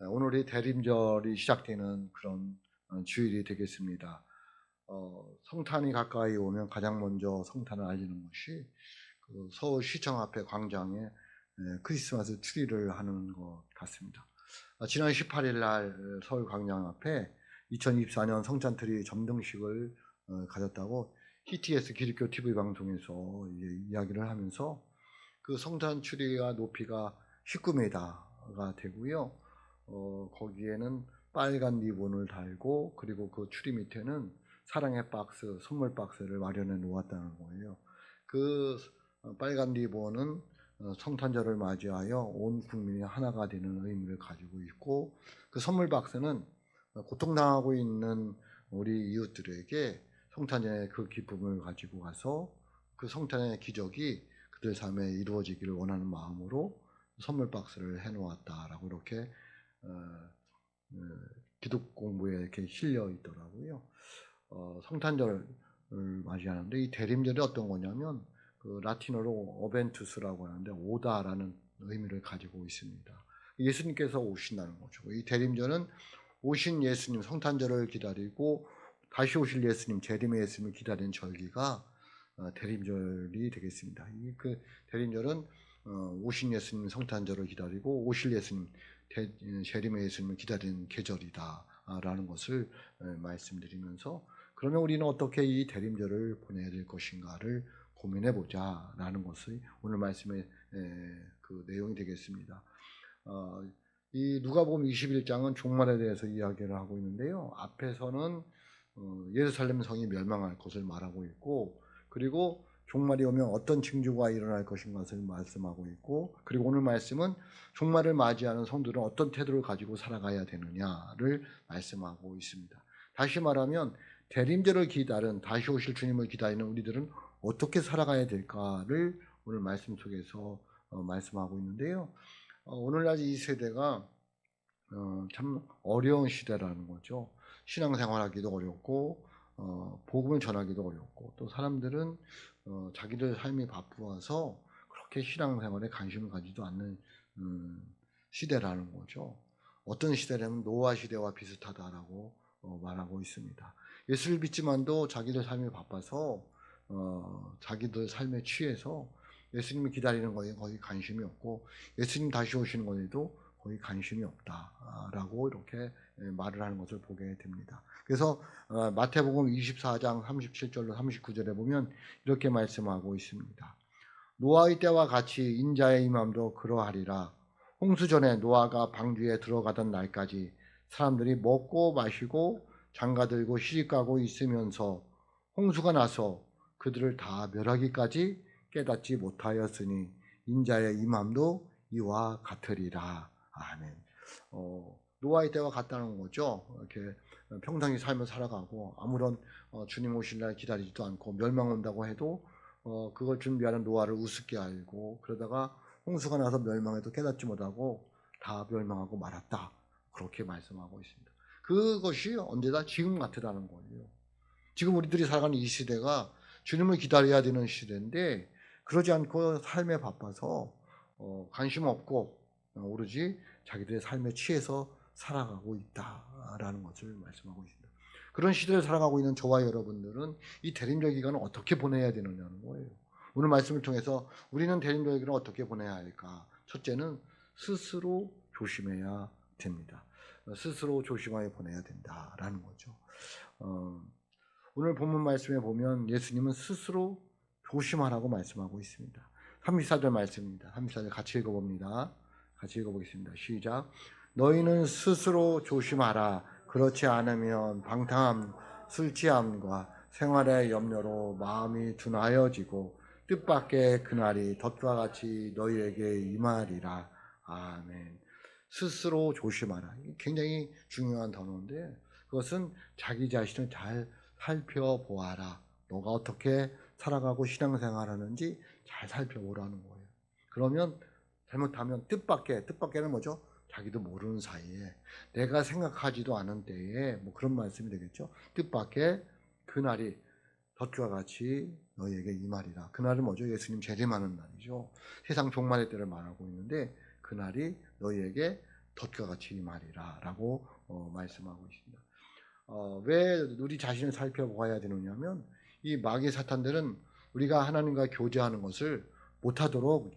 오늘이 대림절이 시작되는 그런 주일이 되겠습니다. 성탄이 가까이 오면 가장 먼저 성탄을 알리는 것이 그 서울시청 앞에 광장에 크리스마스 트리를 하는 것 같습니다. 지난 18일 날 서울 광장 앞에 2024년 성탄 트리 점등식을 가졌다고 TTS 기독교 TV 방송에서 이야기를 하면서 그 성탄 트리가 높이가 19m가 되고요. 거기에는 빨간 리본을 달고 그리고 그 추리 밑에는 사랑의 박스, 선물 박스를 마련해 놓았다는 거예요. 그 빨간 리본은 성탄절을 맞이하여 온 국민이 하나가 되는 의미를 가지고 있고, 그 선물 박스는 고통당하고 있는 우리 이웃들에게 성탄의 그 기쁨을 가지고 가서 그 성탄의 기적이 그들 삶에 이루어지기를 원하는 마음으로 선물 박스를 해놓았다라고 이렇게 기독 공부에 이렇게 실려 있더라고요. 성탄절을 맞이하는데 이 대림절이 어떤 거냐면 그 라틴어로 어벤투스라고 하는데 오다라는 의미를 가지고 있습니다. 예수님께서 오신다는 거죠. 이 대림절은 오신 예수님, 성탄절을 기다리고 다시 오실 예수님, 재림의 예수님을 기다리는 절기가 대림절이 되겠습니다. 그 대림절은 오신 예수님 성탄절을 기다리고 오실 예수님, 재림의 예수님을 기다리는 계절이다라는 것을 말씀드리면서, 그러면 우리는 어떻게 이 대림절을 보내야 될 것인가를 고민해 보자라는 것이 오늘 말씀의 그 내용이 되겠습니다. 이 누가복음 21장은 종말에 대해서 이야기를 하고 있는데요. 앞에서는 예루살렘 성이 멸망할 것을 말하고 있고, 그리고 종말이 오면 어떤 징조가 일어날 것인 것을 말씀하고 있고, 그리고 오늘 말씀은 종말을 맞이하는 성도들은 어떤 태도를 가지고 살아가야 되느냐를 말씀하고 있습니다. 다시 말하면 대림절을 기다린, 다시 오실 주님을 기다리는 우리들은 어떻게 살아가야 될까를 오늘 말씀 속에서 말씀하고 있는데요. 오늘날 이 세대가 참 어려운 시대라는 거죠. 신앙생활하기도 어렵고 복음을 전하기도 어렵고, 또 사람들은 자기들 삶이 바쁘어서 그렇게 신앙생활에 관심을 가지도 않는 시대라는 거죠. 어떤 시대라면 노아 시대와 비슷하다라고 말하고 있습니다. 예수를 믿지만도 자기들 삶이 바빠서 자기들 삶에 취해서 예수님을 기다리는 거에 거의 관심이 없고, 예수님 다시 오시는 거에도 거의 관심이 없다라고 이렇게 말을 하는 것을 보게 됩니다. 그래서 마태복음 24장 37절로 39절에 보면 이렇게 말씀하고 있습니다. 노아의 때와 같이 인자의 임함도 그러하리라. 홍수 전에 노아가 방주에 들어가던 날까지 사람들이 먹고 마시고 장가들고 시집가고 있으면서 홍수가 나서 그들을 다 멸하기까지 깨닫지 못하였으니 인자의 임함도 이와 같으리라. 아멘. 노아의 때와 같다는 거죠. 이렇게 평상시 삶을 살아가고 아무런 주님 오실 날 기다리지도 않고, 멸망 온다고 해도 그걸 준비하는 노아를 우습게 알고, 그러다가 홍수가 나서 멸망해도 깨닫지 못하고 다 멸망하고 말았다. 그렇게 말씀하고 있습니다. 그것이 언제나 지금 같으라는 거예요. 지금 우리들이 살아가는 이 시대가 주님을 기다려야 되는 시대인데, 그러지 않고 삶에 바빠서 관심 없고 오로지 자기들의 삶에 취해서 살아가고 있다라는 것을 말씀하고 있습니다. 그런 시대를 살아가고 있는 저와 여러분들은 이 대림절 기간을 어떻게 보내야 되느냐는 거예요. 오늘 말씀을 통해서 우리는 대림절 기간을 어떻게 보내야 할까? 첫째는 스스로 조심해야 됩니다. 스스로 조심하여 보내야 된다라는 거죠. 오늘 본문 말씀에 보면 예수님은 스스로 조심하라고 말씀하고 있습니다. 34절 말씀입니다. 34절 같이 읽어봅니다. 같이 읽어보겠습니다. 시작. 너희는 스스로 조심하라. 그렇지 않으면 방탕함, 술 취함과 생활의 염려로 마음이 둔하여지고 뜻밖의 그날이 덫과 같이 너희에게 임하리라. 아멘. 스스로 조심하라. 굉장히 중요한 단어인데, 그것은 자기 자신을 잘 살펴보아라. 너가 어떻게 살아가고 신앙생활하는지 잘 살펴보라는 거예요. 그러면 잘못하면 뜻밖에는 뭐죠? 자기도 모르는 사이에, 내가 생각하지도 않은 때에, 뭐 그런 말씀이 되겠죠. 뜻밖의 그날이 덫과 같이 너희에게 임하리라. 그날은 뭐죠? 예수님 재림하는 날이죠. 세상 종말의 때를 말하고 있는데 그날이 너희에게 덫과 같이 임하리라 라고 말씀하고 있습니다. 왜 우리 자신을 살펴보아야 되느냐면 이 마귀 사탄들은 우리가 하나님과 교제하는 것을 못하도록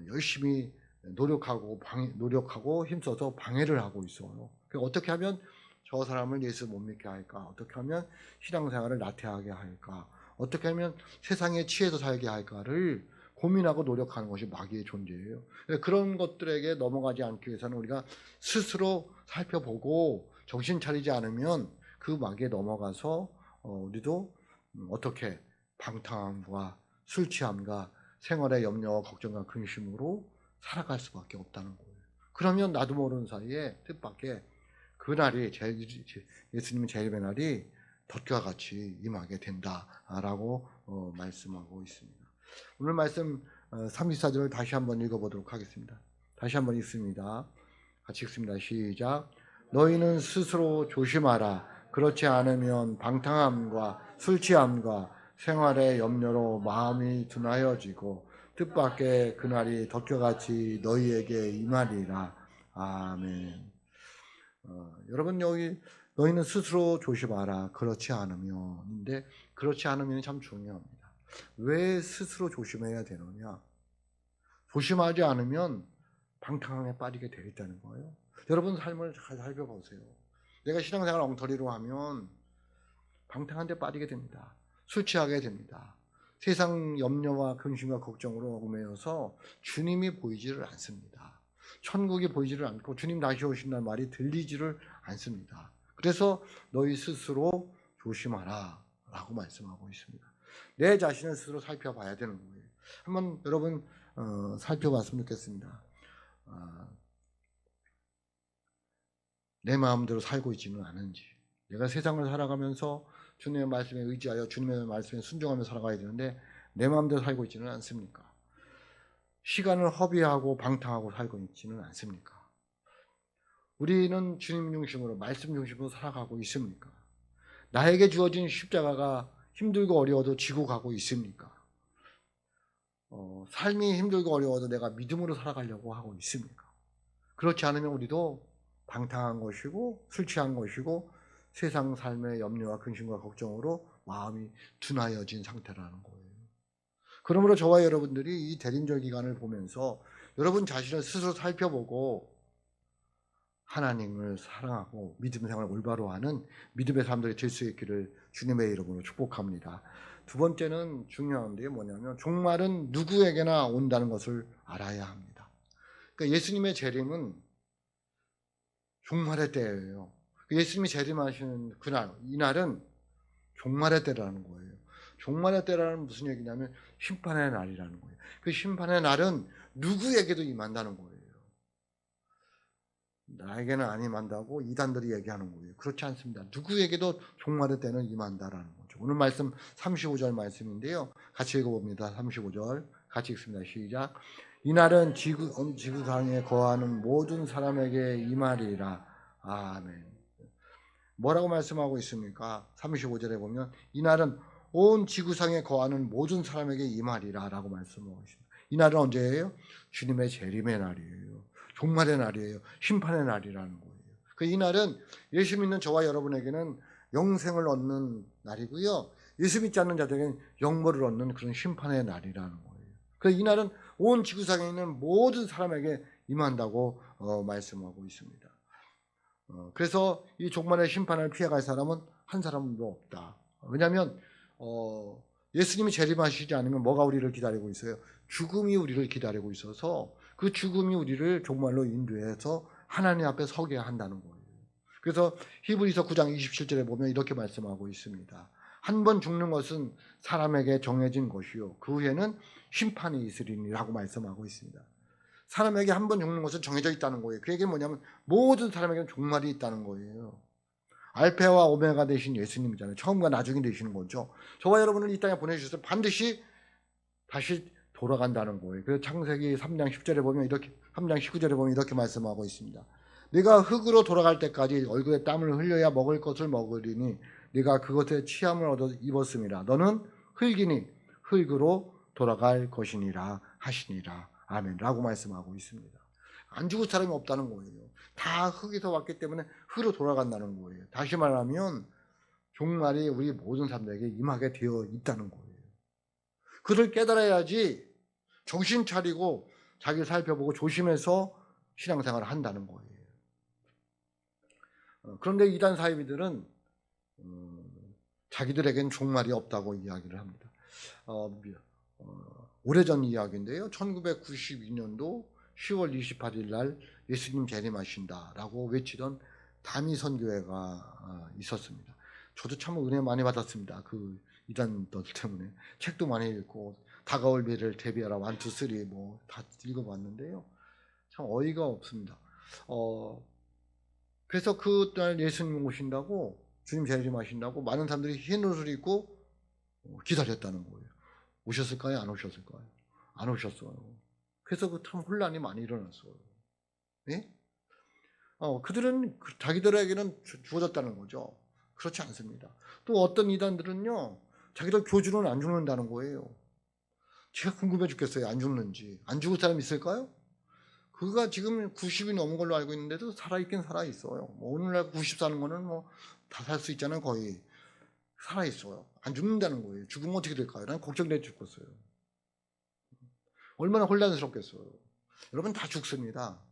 열심히 노력하고 힘써서 방해를 하고 있어요. 어떻게 하면 저 사람을 예수 못 믿게 할까? 어떻게 하면 신앙생활을 나태하게 할까? 어떻게 하면 세상에 취해서 살게 할까를 고민하고 노력하는 것이 마귀의 존재예요. 그런 것들에게 넘어가지 않기 위해서는 우리가 스스로 살펴보고 정신 차리지 않으면 그 마귀에 넘어가서 우리도 어떻게 방탕함과 술 취함과 생활의 염려와 걱정과 근심으로 살아갈 수밖에 없다는 거예요. 그러면 나도 모르는 사이에 뜻밖의 그날이 예수님의 재림의 날이 덫과 같이 임하게 된다라고 말씀하고 있습니다. 오늘 말씀 34절을 다시 한번 읽어보도록 하겠습니다. 다시 한번 읽습니다. 같이 읽습니다. 시작. 너희는 스스로 조심하라. 그렇지 않으면 방탕함과 술 취함과 생활의 염려로 마음이 둔하여지고 뜻밖의 그날이 덫과 같이 너희에게 임하리라. 아멘. 여러분 여기 너희는 스스로 조심하라. 그렇지 않으면인데 그렇지 않으면 참 중요합니다. 왜 스스로 조심해야 되느냐? 조심하지 않으면 방탕함에 빠지게 되어 있다는 거예요. 여러분 삶을 잘 살펴보세요. 내가 신앙생활 엉터리로 하면 방탕한 데 빠지게 됩니다. 술 취하게 됩니다. 세상 염려와 근심과 걱정으로 얽매여서 주님이 보이지를 않습니다. 천국이 보이지를 않고 주님 다시 오신다는 말이 들리지를 않습니다. 그래서 너희 스스로 조심하라 라고 말씀하고 있습니다. 내 자신을 스스로 살펴봐야 되는 거예요. 한번 여러분 살펴봤으면 좋겠습니다. 내 마음대로 살고 있지는 않은지, 내가 세상을 살아가면서 주님의 말씀에 의지하여 주님의 말씀에 순종하며 살아가야 되는데 내 마음대로 살고 있지는 않습니까? 시간을 허비하고 방탕하고 살고 있지는 않습니까? 우리는 주님 중심으로 말씀 중심으로 살아가고 있습니까? 나에게 주어진 십자가가 힘들고 어려워도 지고 가고 있습니까? 삶이 힘들고 어려워도 내가 믿음으로 살아가려고 하고 있습니까? 그렇지 않으면 우리도 방탕한 것이고 술 취한 것이고 세상 삶의 염려와 근심과 걱정으로 마음이 둔하여진 상태라는 거예요. 그러므로 저와 여러분들이 이 대림절 기간을 보면서 여러분 자신을 스스로 살펴보고 하나님을 사랑하고 믿음 생활을 올바로 하는 믿음의 사람들이 될 수 있기를 주님의 이름으로 축복합니다. 두 번째는 중요한 게 뭐냐면 종말은 누구에게나 온다는 것을 알아야 합니다. 그러니까 예수님의 재림은 종말의 때예요. 예수님이 재림하시는 그날, 이날은 종말의 때라는 거예요. 종말의 때라는 무슨 얘기냐면 심판의 날이라는 거예요. 그 심판의 날은 누구에게도 임한다는 거예요. 나에게는 안 임한다고 이단들이 얘기하는 거예요. 그렇지 않습니다. 누구에게도 종말의 때는 임한다라는 거죠. 오늘 말씀 35절 말씀인데요. 같이 읽어봅니다. 35절 같이 읽습니다. 시작. 이날은 지구상에 거하는 모든 사람에게 임하리라. 아멘. 뭐라고 말씀하고 있습니까? 35절에 보면 이날은 온 지구상에 거하는 모든 사람에게 임하리라 라고 말씀하고 있습니다. 이날은 언제예요? 주님의 재림의 날이에요. 종말의 날이에요. 심판의 날이라는 거예요. 이 날은 예수 믿는 저와 여러분에게는 영생을 얻는 날이고요. 예수 믿지 않는 자들에게는 영모를 얻는 그런 심판의 날이라는 거예요. 이 날은 온 지구상에 있는 모든 사람에게 임한다고 말씀하고 있습니다. 그래서 이 종말의 심판을 피해갈 사람은 한 사람도 없다. 왜냐하면 예수님이 재림하시지 않으면 뭐가 우리를 기다리고 있어요? 죽음이 우리를 기다리고 있어서 그 죽음이 우리를 종말로 인도해서 하나님 앞에 서게 한다는 거예요. 그래서 히브리서 9장 27절에 보면 이렇게 말씀하고 있습니다. 한 번 죽는 것은 사람에게 정해진 것이요 그 후에는 심판이 있으리니라고 말씀하고 있습니다. 사람에게 한 번 죽는 것은 정해져 있다는 거예요. 그 얘기는 뭐냐면 모든 사람에게는 종말이 있다는 거예요. 알파와 오메가 되신 예수님이잖아요. 처음과 나중이 되시는 거죠. 저와 여러분을 이 땅에 보내주셔서 반드시 다시 돌아간다는 거예요. 그래서 창세기 3장 10절에 보면 이렇게 3장 19절에 보면 이렇게 말씀하고 있습니다. 네가 흙으로 돌아갈 때까지 얼굴에 땀을 흘려야 먹을 것을 먹으리니 네가 그것에 취함을 얻어 입었음이라. 너는 흙이니 흙으로 돌아갈 것이니라 하시니라. 아멘 라고 말씀하고 있습니다. 안 죽을 사람이 없다는 거예요. 다 흙에서 왔기 때문에 흙으로 돌아간다는 거예요. 다시 말하면 종말이 우리 모든 사람들에게 임하게 되어 있다는 거예요. 그를 깨달아야지 정신 차리고 자기를 살펴보고 조심해서 신앙생활을 한다는 거예요. 그런데 이단 사이비들은 자기들에겐 종말이 없다고 이야기를 합니다. 오래전 이야기인데요. 1992년도 10월 28일 날 예수님 재림하신다라고 외치던 다미선교회가 있었습니다. 저도 참 은혜 많이 받았습니다. 그 이단들 때문에 책도 많이 읽고 다가올 미래를 대비하라 1, 2, 3 뭐 다 읽어봤는데요. 참 어이가 없습니다. 그래서 그날 예수님 오신다고 주님 재림하신다고 많은 사람들이 흰 옷을 입고 기다렸다는 거예요. 오셨을까요? 안 오셨을까요? 안 오셨어요. 그래서 그 참 혼란이 많이 일어났어요. 네? 그들은 자기들에게는 주어졌다는 거죠. 그렇지 않습니다. 또 어떤 이단들은요, 자기들 교주는 안 죽는다는 거예요. 제가 궁금해 죽겠어요. 안 죽는지. 안 죽을 사람 있을까요? 그가 지금 90이 넘은 걸로 알고 있는데도 살아있긴 살아있어요. 뭐 오늘날 90 사는 거는 뭐 다 살 수 있잖아요. 거의. 살아있어요. 안 죽는다는 거예요. 죽으면 어떻게 될까요? 난 걱정돼 죽겠어요. 얼마나 혼란스럽겠어요. 여러분 다 죽습니다.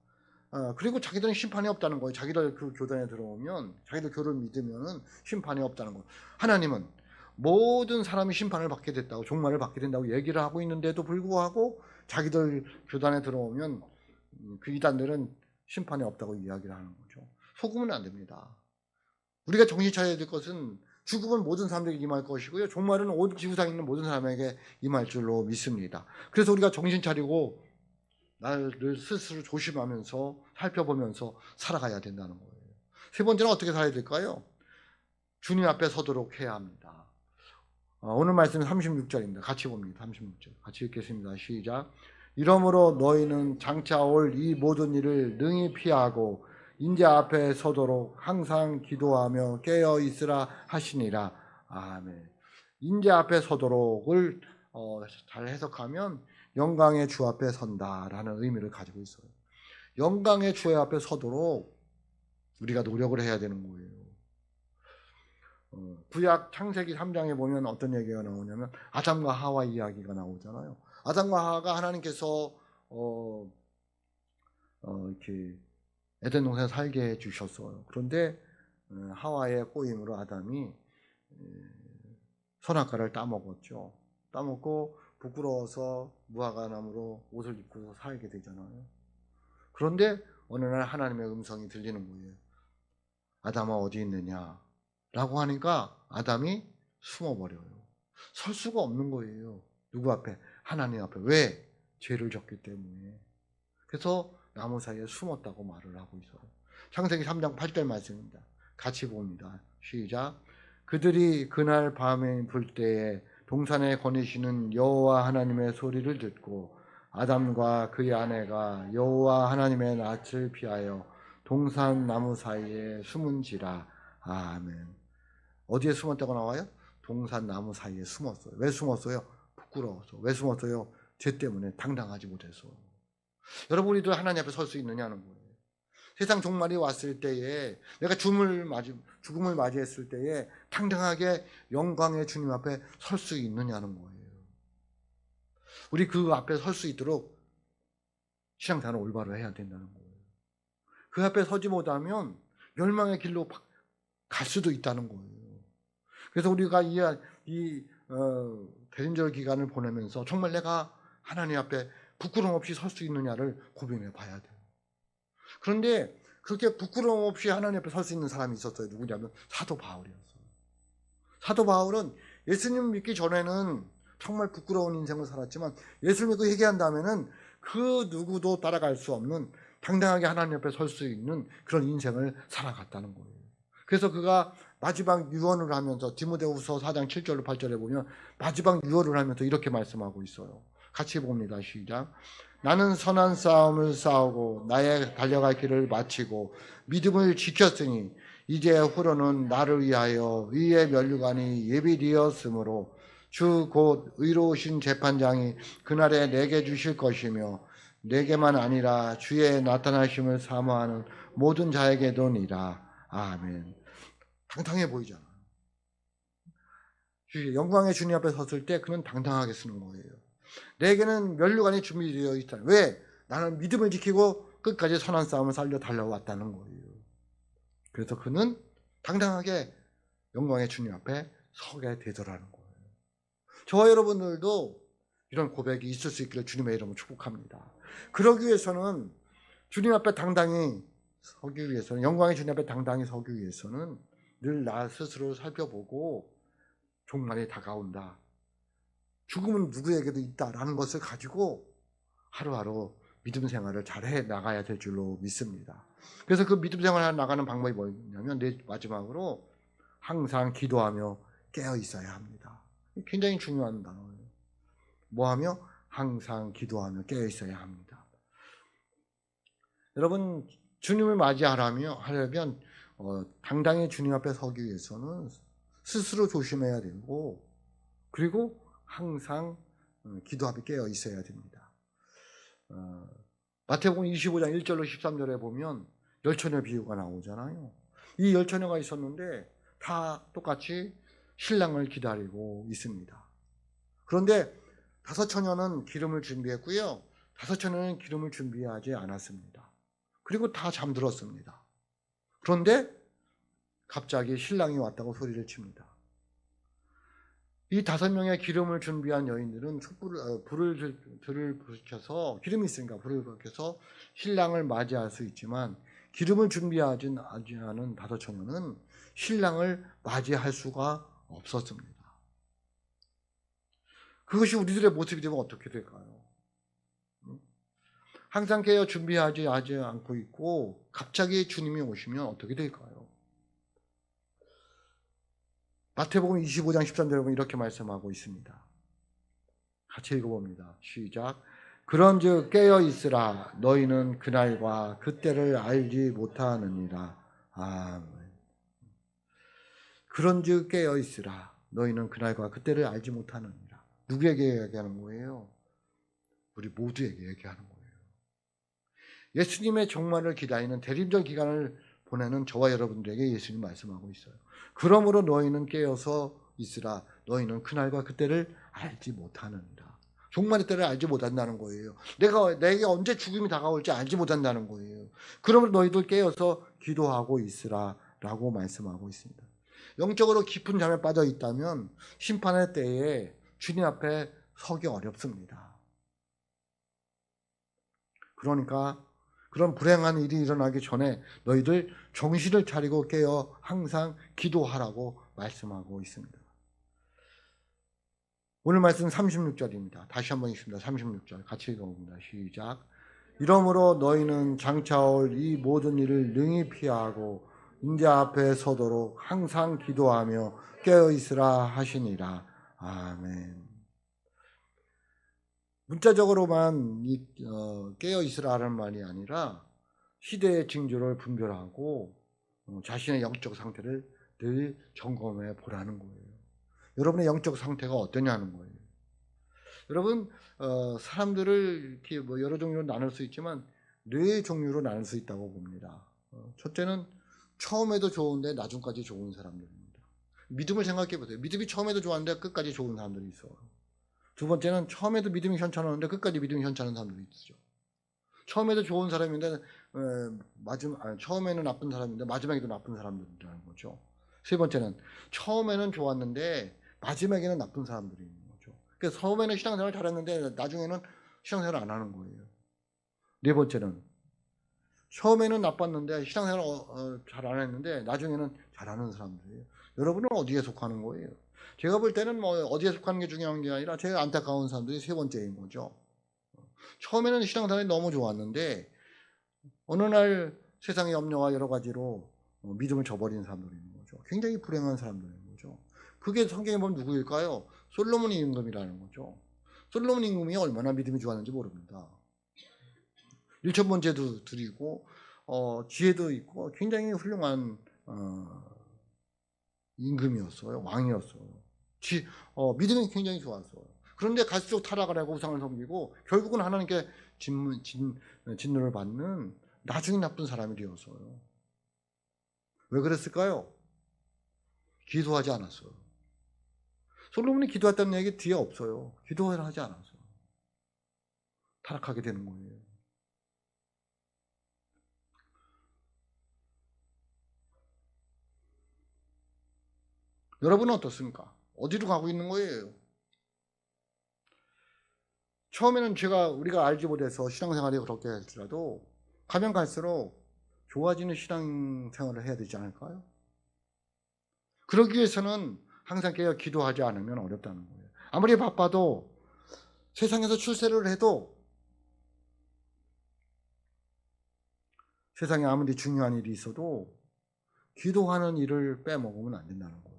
그리고 자기들은 심판이 없다는 거예요. 자기들 그 교단에 들어오면, 자기들 교를 믿으면 심판이 없다는 거예요. 하나님은 모든 사람이 심판을 받게 됐다고, 종말을 받게 된다고 얘기를 하고 있는데도 불구하고 자기들 교단에 들어오면 그 이단들은 심판이 없다고 이야기를 하는 거죠. 속으면 안 됩니다. 우리가 정신 차려야 될 것은 죽음은 모든 사람들에게 임할 것이고요. 종말은 온 지구상에 있는 모든 사람에게 임할 줄로 믿습니다. 그래서 우리가 정신 차리고 나를 스스로 조심하면서 살펴보면서 살아가야 된다는 거예요. 세 번째는 어떻게 살아야 될까요? 주님 앞에 서도록 해야 합니다. 오늘 말씀은 36절입니다. 같이 봅니다. 36절. 같이 읽겠습니다. 시작. 이러므로 너희는 장차 올 이 모든 일을 능히 피하고 인자 앞에 서도록 항상 기도하며 깨어 있으라 하시니라. 아멘. 인자 앞에 서도록을 잘 해석하면 영광의 주 앞에 선다라는 의미를 가지고 있어요. 영광의 주 앞에 서도록 우리가 노력을 해야 되는 거예요. 구약 창세기 3장에 보면 어떤 얘기가 나오냐면 아담과 하와 이야기가 나오잖아요. 아담과 하와가 하나님께서 이렇게 에덴 동산에 살게 해주셨어요. 그런데 하와의 꼬임으로 아담이 선악과를 따먹었죠. 따먹고 부끄러워서 무화과나무로 옷을 입고 살게 되잖아요. 그런데 어느 날 하나님의 음성이 들리는 거예요. 아담아 어디 있느냐 라고 하니까 아담이 숨어버려요. 설 수가 없는 거예요. 누구 앞에? 하나님 앞에. 왜? 죄를 졌기 때문에. 그래서 나무 사이에 숨었다고 말을 하고 있어요. 창세기 3장 8절 말씀입니다. 같이 봅니다. 시작. 그들이 그날 밤에 불 때에 동산에 거니시는 여호와 하나님의 소리를 듣고 아담과 그의 아내가 여호와 하나님의 낯을 피하여 동산 나무 사이에 숨은지라. 아멘. 어디에 숨었다고 나와요? 동산 나무 사이에 숨었어요. 왜 숨었어요? 부끄러워서. 왜 숨었어요? 죄 때문에 당당하지 못해서. 여러분 우리도 하나님 앞에 설 수 있느냐는 거예요. 세상 종말이 왔을 때에 내가 죽음을 맞이했을 때에 당당하게 영광의 주님 앞에 설 수 있느냐는 거예요. 우리 그 앞에 설 수 있도록 신앙생활을 올바로 해야 된다는 거예요. 그 앞에 서지 못하면 멸망의 길로 갈 수도 있다는 거예요. 그래서 우리가 이 대림절 기간을 보내면서 정말 내가 하나님 앞에 부끄러움 없이 설 수 있느냐를 고민해 봐야 돼요. 그런데 그렇게 부끄러움 없이 하나님 앞에 설 수 있는 사람이 있었어요. 누구냐면 사도 바울이었어요. 사도 바울은 예수님 믿기 전에는 정말 부끄러운 인생을 살았지만 예수 믿고 회개한 다음에는 그 누구도 따라갈 수 없는 당당하게 하나님 앞에 설 수 있는 그런 인생을 살아갔다는 거예요. 그래서 그가 마지막 유언을 하면서 디모데후서 4장 7절로 8절에 보면 마지막 유언을 하면서 이렇게 말씀하고 있어요. 같이 봅니다. 시작. 나는 선한 싸움을 싸우고 나의 달려갈 길을 마치고 믿음을 지켰으니 이제 후로는 나를 위하여 의의 면류관이 예비되었으므로 주 곧 의로우신 재판장이 그날에 내게 주실 것이며 내게만 아니라 주의 나타나심을 사모하는 모든 자에게도니라. 아멘. 당당해 보이잖아. 영광의 주님 앞에 섰을 때 그는 당당하게 쓰는 거예요. 내게는 면류관이 준비되어 있다. 왜? 나는 믿음을 지키고 끝까지 선한 싸움을 살려 달려왔다는 거예요. 그래서 그는 당당하게 영광의 주님 앞에 서게 되더라는 거예요. 저와 여러분들도 이런 고백이 있을 수 있기를 주님의 이름으로 축복합니다. 그러기 위해서는 주님 앞에 당당히 서기 위해서는, 영광의 주님 앞에 당당히 서기 위해서는 늘 나 스스로 살펴보고 종말이 다가온다, 죽음은 누구에게도 있다라는 것을 가지고 하루하루 믿음 생활을 잘해 나가야 될 줄로 믿습니다. 그래서 그 믿음 생활을 나가는 방법이 뭐냐면, 마지막으로 항상 기도하며 깨어 있어야 합니다. 굉장히 중요한 단어예요. 뭐하며? 항상 기도하며 깨어 있어야 합니다. 여러분, 주님을 맞이하려면 당당히 주님 앞에 서기 위해서는 스스로 조심해야 되고, 그리고 항상 기도하며 깨어 있어야 됩니다. 마태복음 25장 1절로 13절에 보면 열처녀 비유가 나오잖아요. 이 열처녀가 있었는데 다 똑같이 신랑을 기다리고 있습니다. 그런데 5처녀는 기름을 준비했고요, 5처녀는 기름을 준비하지 않았습니다. 그리고 다 잠들었습니다. 그런데 갑자기 신랑이 왔다고 소리를 칩니다. 이 5명의 기름을 준비한 여인들은 불을 붙여서, 기름이 있으니까 불을 붙여서 신랑을 맞이할 수 있지만, 기름을 준비하지 않은 5처녀는 신랑을 맞이할 수가 없었습니다. 그것이 우리들의 모습이 되면 어떻게 될까요? 항상 깨어 준비하지 않고 있고 갑자기 주님이 오시면 어떻게 될까요? 마태복음 25장 13절에 보면 이렇게 말씀하고 있습니다. 같이 읽어봅니다. 시작. 그런즉 깨어 있으라. 너희는 그날과 그때를 알지 못하느니라. 아멘. 그런즉 깨어 있으라. 너희는 그날과 그때를 알지 못하느니라. 누구에게 얘기하는 거예요? 우리 모두에게 얘기하는 거예요. 예수님의 종말을 기다리는 대림절 기간을 보내는 저와 여러분들에게 예수님 말씀하고 있어요. 그러므로 너희는 깨어서 있으라. 너희는 그날과 그때를 알지 못하느니라. 종말의 때를 알지 못한다는 거예요. 내게 언제 죽음이 다가올지 알지 못한다는 거예요. 그러므로 너희들 깨어서 기도하고 있으라 라고 말씀하고 있습니다. 영적으로 깊은 잠에 빠져 있다면 심판의 때에 주님 앞에 서기 어렵습니다. 그러니까 그런 불행한 일이 일어나기 전에 너희들 정신을 차리고 깨어 항상 기도하라고 말씀하고 있습니다. 오늘 말씀 36절입니다. 다시 한번 읽습니다. 36절 같이 읽어봅니다. 시작. 이러므로 너희는 장차올 이 모든 일을 능히 피하고 인자 앞에 서도록 항상 기도하며 깨어 있으라 하시니라. 아멘. 문자적으로만 깨어 있으라는 말이 아니라 시대의 징조를 분별하고 자신의 영적 상태를 늘 점검해 보라는 거예요. 여러분의 영적 상태가 어떠냐는 거예요. 여러분, 사람들을 이렇게 여러 종류로 나눌 수 있지만 4종류로 나눌 수 있다고 봅니다. 첫째는 처음에도 좋은데 나중까지 좋은 사람들입니다. 믿음을 생각해 보세요. 믿음이 처음에도 좋았는데 끝까지 좋은 사람들이 있어요. 두 번째는 처음에도 믿음이 현찮았는데 끝까지 믿음이 현찮은 사람들이 있죠. 처음에도 좋은 사람인데 처음에는 나쁜 사람인데 마지막에도 나쁜 사람들이라는 거죠. 세 번째는 처음에는 좋았는데 마지막에는 나쁜 사람들이 있는 거죠. 그래서 처음에는 신앙생활 잘했는데 나중에는 신앙생활 안 하는 거예요. 네 번째는 처음에는 나빴는데 신앙생활 잘 안 했는데 나중에는 잘하는 사람들이에요. 여러분은 어디에 속하는 거예요? 제가 볼 때는 어디에 속하는 게 중요한 게 아니라 제가 안타까운 사람들이 세 번째인 거죠. 처음에는 신앙생활이 너무 좋았는데 어느 날 세상의 염려와 여러 가지로 믿음을 저버린 사람들이 있는 거죠. 굉장히 불행한 사람들인 거죠. 그게 성경에 보면 누구일까요? 솔로몬 임금이라는 거죠. 솔로몬 임금이 얼마나 믿음이 좋았는지 모릅니다. 1,000번째도 드리고 지혜도 있고 굉장히 훌륭한 임금이었어요. 왕이었어요. 믿음이 굉장히 좋았어요. 그런데 갈수록 타락을 하고 우상을 섬기고 결국은 하나님께 진노를 받는 나중에 나쁜 사람이 되어서요. 왜 그랬을까요? 기도하지 않았어요. 솔로몬이 기도했다는 얘기 뒤에 없어요. 기도를 하지 않았어요. 타락하게 되는 거예요. 여러분은 어떻습니까? 어디로 가고 있는 거예요? 처음에는 우리가 알지 못해서 신앙생활이 그렇게 할지라도 가면 갈수록 좋아지는 신앙생활을 해야 되지 않을까요? 그러기 위해서는 항상 깨어 기도하지 않으면 어렵다는 거예요. 아무리 바빠도 세상에서 출세를 해도 세상에 아무리 중요한 일이 있어도 기도하는 일을 빼먹으면 안 된다는 거예요.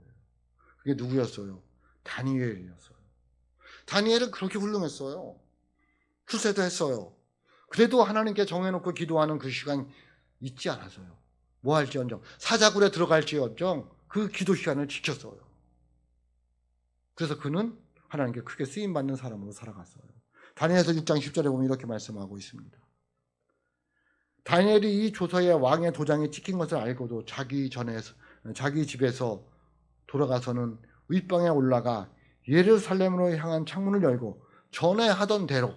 그게 누구였어요? 다니엘이었어요. 다니엘은 그렇게 훌륭했어요. 출세도 했어요. 그래도 하나님께 정해놓고 기도하는 그 시간 잊지 않았어요. 뭐 할지언정 사자굴에 들어갈지언정 그 기도 시간을 지켰어요. 그래서 그는 하나님께 크게 쓰임받는 사람으로 살아갔어요. 다니엘서 6장 10절에 보면 이렇게 말씀하고 있습니다. 다니엘이 이 조서에 왕의 도장이 찍힌 것을 알고도 자기 집에서 돌아가서는 윗방에 올라가 예루살렘으로 향한 창문을 열고 전에하던 대로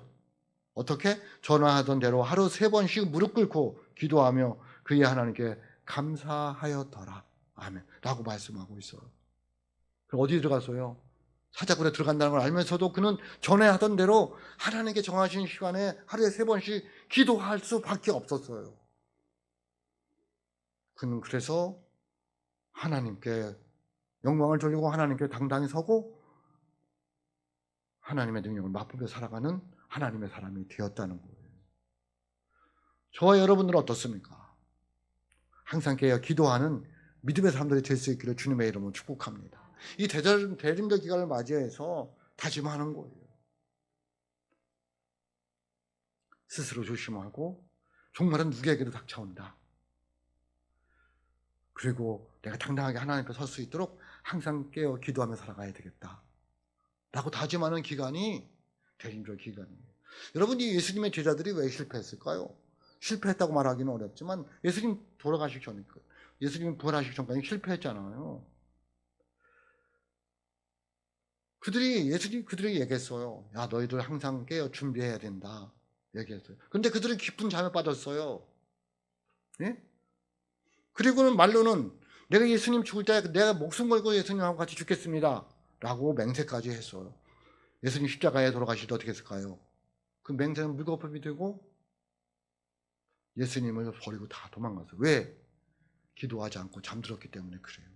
어떻게? 전화하던 대로 하루 3번씩 무릎 꿇고 기도하며 그의 하나님께 감사하였더라. 아멘. 라고 말씀하고 있어요. 그럼 어디 들어가서요? 사자굴에 들어간다는 걸 알면서도 그는 전에 하던 대로 하나님께 정하신 시간에 하루에 3번씩 기도할 수밖에 없었어요. 그는 그래서 하나님께 영광을 돌리고 하나님께 당당히 서고 하나님의 능력을 맛보며 살아가는 하나님의 사람이 되었다는 거예요. 저와 여러분들은 어떻습니까? 항상 깨어 기도하는 믿음의 사람들이 될 수 있기를 주님의 이름으로 축복합니다. 이 대림절 기간을 맞이해서 다짐하는 거예요. 스스로 조심하고 종말은 누구에게도 닥쳐온다. 그리고 내가 당당하게 하나님 앞에 설 수 있도록 항상 깨어 기도하며 살아가야 되겠다 라고 다짐하는 기간이 대림절 기간이에요. 여러분, 이 예수님의 제자들이 왜 실패했을까요? 실패했다고 말하기는 어렵지만 예수님 돌아가시기 전에 예수님 부활하시기 전까지 실패했잖아요. 그들이 얘기했어요. 야, 너희들 항상 깨어 준비해야 된다 얘기했어요. 근데 그들은 깊은 잠에 빠졌어요. 예? 그리고는 말로는 내가 예수님 죽을 때 내가 목숨 걸고 예수님하고 같이 죽겠습니다 라고 맹세까지 했어요. 예수님 십자가에 돌아가실 때 어떻게 했을까요? 그 맹세는 물거품이 되고 예수님을 버리고 다 도망갔어요. 왜? 기도하지 않고 잠들었기 때문에 그래요.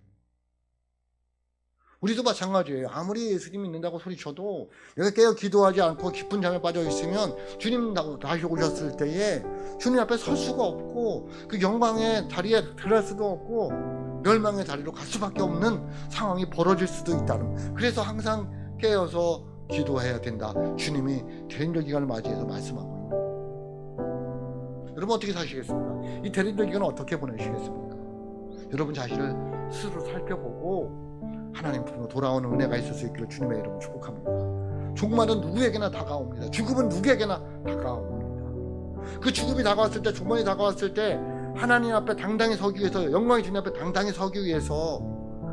우리도 마찬가지예요. 아무리 예수님 믿는다고 소리쳐도 내가 깨어 기도하지 않고 깊은 잠에 빠져 있으면 주님 다시 오셨을 때에 주님 앞에 설 수가 없고 그 영광의 자리에 들어갈 수도 없고 멸망의 자리로 갈 수밖에 없는 상황이 벌어질 수도 있다는. 그래서 항상 깨어서 기도해야 된다. 주님이 대림절 기간을 맞이해서 말씀하고 있는 거예요. 여러분 어떻게 사시겠습니까? 이 대림절 기간을 어떻게 보내시겠습니까? 여러분 자신을 스스로 살펴보고 하나님 품으로 돌아오는 은혜가 있을 수 있기를 주님의 이름으로 축복합니다. 종말은 누구에게나 다가옵니다. 죽음은 누구에게나 다가옵니다. 그 죽음이 다가왔을 때, 종말이 다가왔을 때 하나님 앞에 당당히 서기 위해서, 영광의 주님 앞에 당당히 서기 위해서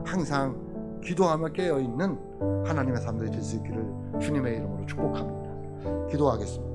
항상 기도하며 깨어있는 하나님의 사람들이 될 수 있기를 주님의 이름으로 축복합니다. 기도하겠습니다.